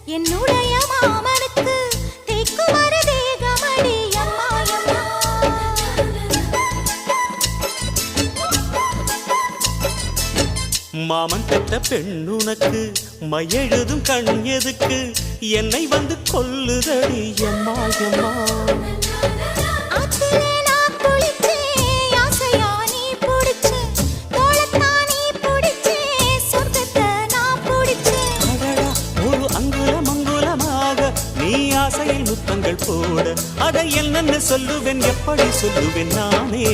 என்னுடைய மாமனுக்கு தேக்குமர தேகமடி அம்மா அம்மா. மாமன் பெற்ற பெண்ணுனக்கு மையெழுதும் கண் எதுக்கு என்னை வந்து கொல்லுதடி அம்மா அம்மா. ஆத்திலே நான் குளிச்சேன் ஆசையா நீ புடிச்சே தோளத்தான் நீ புடிச்சே சொர்க்கத்தை நான் புடிச்சே. அடடா ஒரு அங்குலம் அங்குலமாக நீ ஆசையில் முத்தங்கள் போட அதை என்னன்னு சொல்லுவேன் எப்படி சொல்லுவேன் நானே.